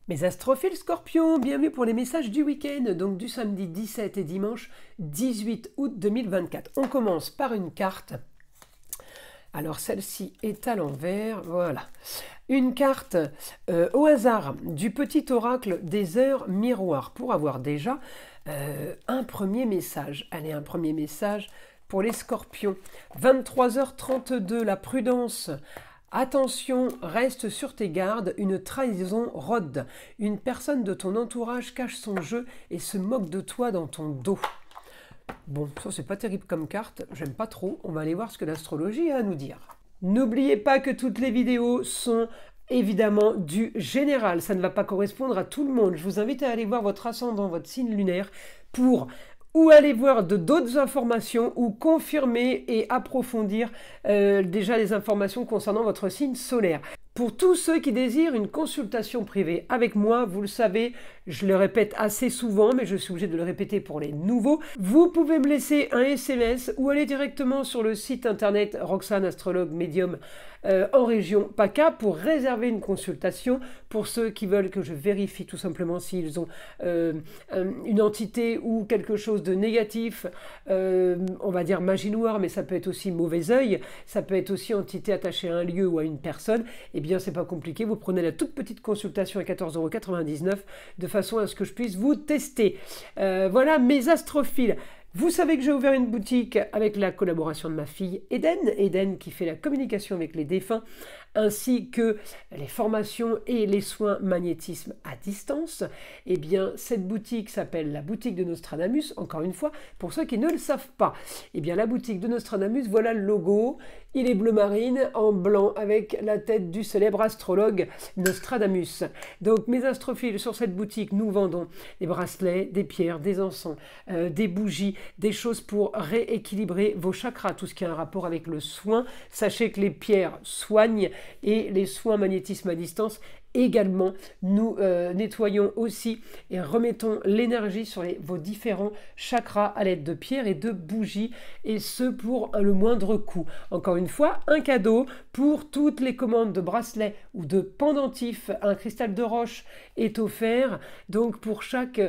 Mes astrophiles scorpions, bienvenue pour les messages du week-end, donc du samedi 17 et dimanche 18 août 2024. On commence par une carte. Alors celle-ci est à l'envers, voilà. Une carte au hasard du petit oracle des heures miroirs pour avoir déjà un premier message. Allez, un premier message pour les scorpions. 23h32, la prudence. Attention, reste sur tes gardes, une trahison rôde. Une personne de ton entourage cache son jeu et se moque de toi dans ton dos. Bon, ça c'est pas terrible comme carte, j'aime pas trop. On va aller voir ce que l'astrologie a à nous dire. N'oubliez pas que toutes les vidéos sont évidemment du général. Ça ne va pas correspondre à tout le monde. Je vous invite à aller voir votre ascendant, votre signe lunaire pour ou aller voir d'autres informations ou confirmer et approfondir déjà les informations concernant votre signe solaire. Pour tous ceux qui désirent une consultation privée avec moi, vous le savez, je le répète assez souvent, mais je suis obligé de le répéter pour les nouveaux, vous pouvez me laisser un SMS ou aller directement sur le site internet Roxane Astrologue Médium en région PACA pour réserver une consultation pour ceux qui veulent que je vérifie tout simplement s'ils ont une entité ou quelque chose de négatif, on va dire magie noire, mais ça peut être aussi mauvais œil, ça peut être aussi entité attachée à un lieu ou à une personne. Eh bien, c'est pas compliqué, vous prenez la toute petite consultation à 14,99 € de façon à ce que je puisse vous tester. Voilà mes astrophiles. Vous savez que j'ai ouvert une boutique avec la collaboration de ma fille Eden qui fait la communication avec les défunts, ainsi que les formations et les soins magnétisme à distance. Eh bien, cette boutique s'appelle la boutique de Nostradamus, encore une fois, pour ceux qui ne le savent pas. Eh bien, la boutique de Nostradamus, voilà le logo. Il est bleu marine en blanc avec la tête du célèbre astrologue Nostradamus. Donc mes astrophiles, sur cette boutique, nous vendons des bracelets, des pierres, des encens, des bougies, des choses pour rééquilibrer vos chakras, tout ce qui a un rapport avec le soin. Sachez que les pierres soignent et les soins magnétisme à distance également. Nous nettoyons aussi et remettons l'énergie sur vos différents chakras à l'aide de pierres et de bougies, et ce pour le moindre coût. Encore une fois, un cadeau pour toutes les commandes de bracelets ou de pendentifs. Un cristal de roche est offert, donc pour chaque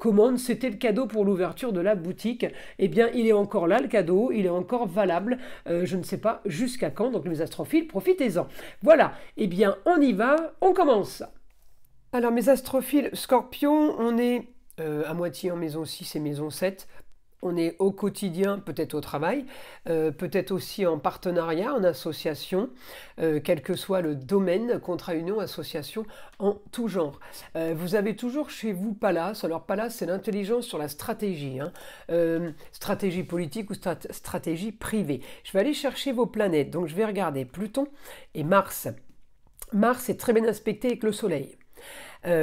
commande. C'était le cadeau pour l'ouverture de la boutique. Eh bien, il est encore là, le cadeau, il est encore valable, je ne sais pas jusqu'à quand, donc les astrophiles, profitez-en. Voilà, eh bien, on y va. On commence. Alors mes astrophiles scorpions, on est à moitié en maison 6 et maison 7. On est au quotidien, peut-être au travail, peut-être aussi en partenariat, en association, quel que soit le domaine, contrat, union, association, en tout genre. Vous avez toujours chez vous Pallas. Alors Pallas, c'est l'intelligence sur la stratégie, stratégie politique ou stratégie privée. Je vais aller chercher vos planètes, donc je vais regarder Pluton et Mars. Mars est très bien aspecté avec le Soleil.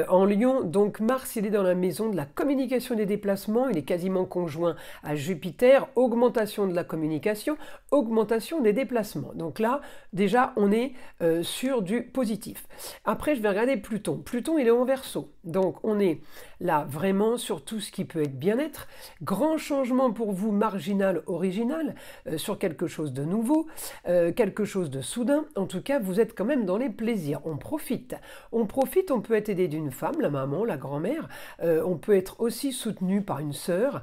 En Lion, donc Mars, il est dans la maison de la communication et des déplacements, il est quasiment conjoint à Jupiter, augmentation de la communication, augmentation des déplacements. Donc là, déjà, on est sur du positif. Après, je vais regarder Pluton. Pluton, il est en Verseau. Donc, on est là vraiment sur tout ce qui peut être bien-être. Grand changement pour vous, marginal, original, sur quelque chose de nouveau, quelque chose de soudain. En tout cas, vous êtes quand même dans les plaisirs. On profite. On profite, on peut être aidé d'une femme, la maman, la grand-mère. On peut être aussi soutenu par une sœur,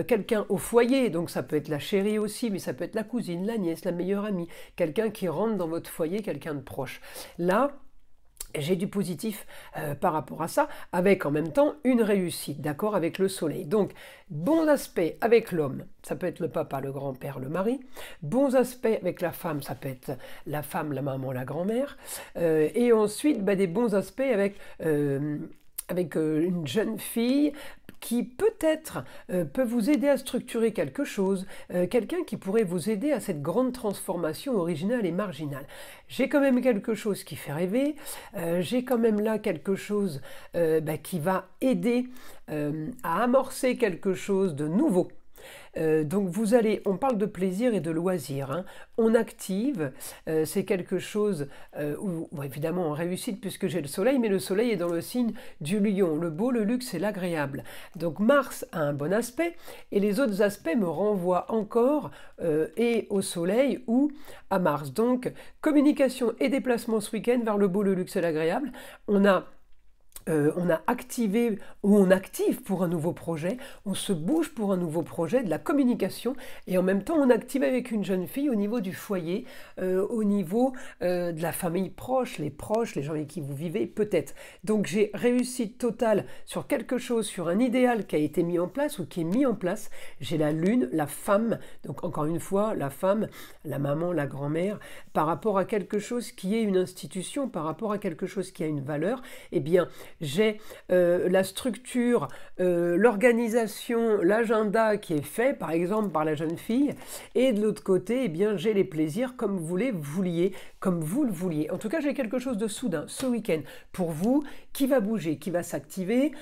quelqu'un au foyer. Donc, ça peut être la chérie aussi, mais ça peut être la cousine, la nièce, la meilleure amie. Quelqu'un qui rentre dans votre foyer, quelqu'un de proche. Là, j'ai du positif par rapport à ça, avec en même temps une réussite, d'accord, avec le soleil. Donc, bons aspects avec l'homme, ça peut être le papa, le grand-père, le mari. Bons aspects avec la femme, ça peut être la femme, la maman, la grand-mère. Et ensuite, des bons aspects avec une jeune fille qui peut-être peut vous aider à structurer quelque chose, quelqu'un qui pourrait vous aider à cette grande transformation originale et marginale. J'ai quand même quelque chose qui fait rêver, j'ai quand même là quelque chose qui va aider à amorcer quelque chose de nouveau. Donc vous allez, on parle de plaisir et de loisir, on active, c'est quelque chose où évidemment on réussit puisque j'ai le soleil, mais le soleil est dans le signe du lion, le beau, le luxe et l'agréable. Donc Mars a un bon aspect et les autres aspects me renvoient encore et au soleil ou à Mars. Donc communication et déplacement ce week-end vers le beau, le luxe et l'agréable. On a on a activé ou on active pour un nouveau projet, on se bouge pour un nouveau projet, de la communication, et en même temps on active avec une jeune fille au niveau du foyer, au niveau de la famille proche, les gens avec qui vous vivez peut-être. Donc j'ai réussite totale sur quelque chose, sur un idéal qui a été mis en place ou qui est mis en place. J'ai la lune, la femme, donc encore une fois la femme, la maman, la grand-mère, par rapport à quelque chose qui est une institution, par rapport à quelque chose qui a une valeur, eh bien j'ai la structure, l'organisation, l'agenda qui est fait, par exemple, par la jeune fille, et de l'autre côté, eh bien, j'ai les plaisirs comme vous les vouliez, comme vous le vouliez. En tout cas, j'ai quelque chose de soudain ce week-end pour vous qui va bouger, qui va s'activer.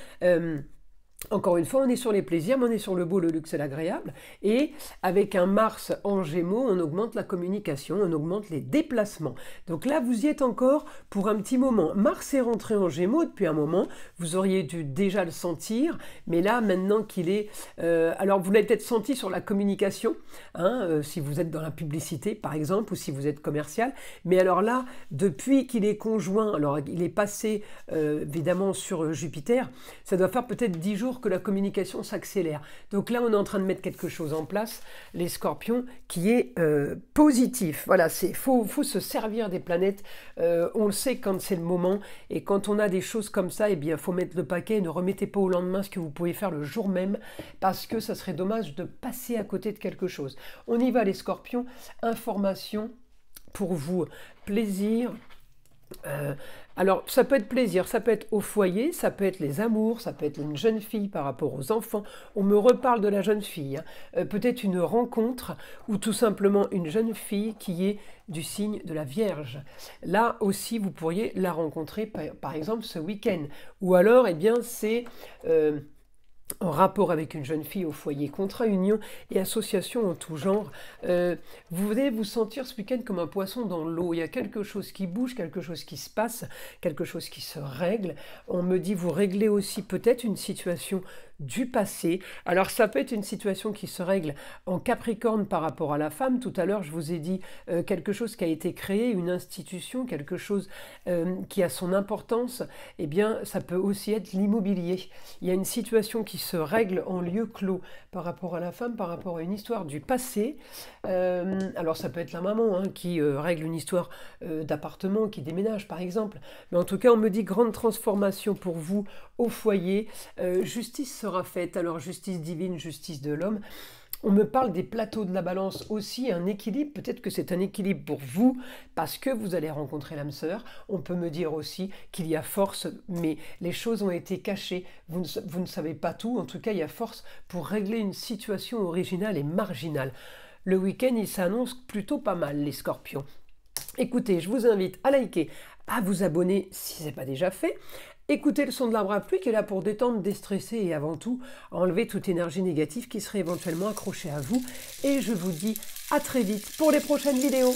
Encore une fois, on est sur les plaisirs, mais on est sur le beau, le luxe et l'agréable. Et avec un Mars en Gémeaux, on augmente la communication, on augmente les déplacements. Donc là, vous y êtes encore pour un petit moment. Mars est rentré en Gémeaux depuis un moment. Vous auriez dû déjà le sentir. Mais là, maintenant qu'il est... alors, vous l'avez peut-être senti sur la communication, hein, si vous êtes dans la publicité, par exemple, ou si vous êtes commercial. Mais alors là, depuis qu'il est conjoint, alors il est passé, évidemment, sur Jupiter, ça doit faire peut-être 10 jours que la communication s'accélère. Donc là, on est en train de mettre quelque chose en place, les scorpions, qui est positif. Voilà, faut se servir des planètes. On le sait quand c'est le moment. Et quand on a des choses comme ça, eh bien, il faut mettre le paquet. Ne remettez pas au lendemain ce que vous pouvez faire le jour même, parce que ça serait dommage de passer à côté de quelque chose. On y va, les scorpions. Information pour vous. Plaisir. Alors, ça peut être plaisir, ça peut être au foyer, ça peut être les amours, ça peut être une jeune fille par rapport aux enfants. On me reparle de la jeune fille, hein. Peut-être une rencontre ou tout simplement une jeune fille qui est du signe de la Vierge. Là aussi, vous pourriez la rencontrer par exemple ce week-end. Ou alors, eh bien, c'est... en rapport avec une jeune fille au foyer, contrat, union et association en tout genre. Vous allez vous sentir ce week-end comme un poisson dans l'eau. Il y a quelque chose qui bouge, quelque chose qui se passe, quelque chose qui se règle. On me dit, vous réglez aussi peut-être une situation du passé. Alors ça peut être une situation qui se règle en Capricorne par rapport à la femme. Tout à l'heure, je vous ai dit quelque chose qui a été créé, une institution, quelque chose qui a son importance. Eh bien, ça peut aussi être l'immobilier. Il y a une situation qui se règle en lieu clos par rapport à la femme, par rapport à une histoire du passé. Alors ça peut être la maman, hein, qui règle une histoire d'appartement, qui déménage par exemple. Mais en tout cas, on me dit grande transformation pour vous au foyer. Justice sera faite, alors justice divine, justice de l'homme. On me parle des plateaux de la balance aussi, un équilibre, peut-être que c'est un équilibre pour vous, parce que vous allez rencontrer l'âme sœur. On peut me dire aussi qu'il y a force, mais les choses ont été cachées, vous ne savez pas tout, en tout cas il y a force pour régler une situation originale et marginale. Le week-end, il s'annonce plutôt pas mal, les scorpions. Écoutez, je vous invite à liker, à vous abonner si ce n'est pas déjà fait. Écoutez le son de l'arbre à pluie qui est là pour détendre, déstresser et avant tout enlever toute énergie négative qui serait éventuellement accrochée à vous. Et je vous dis à très vite pour les prochaines vidéos.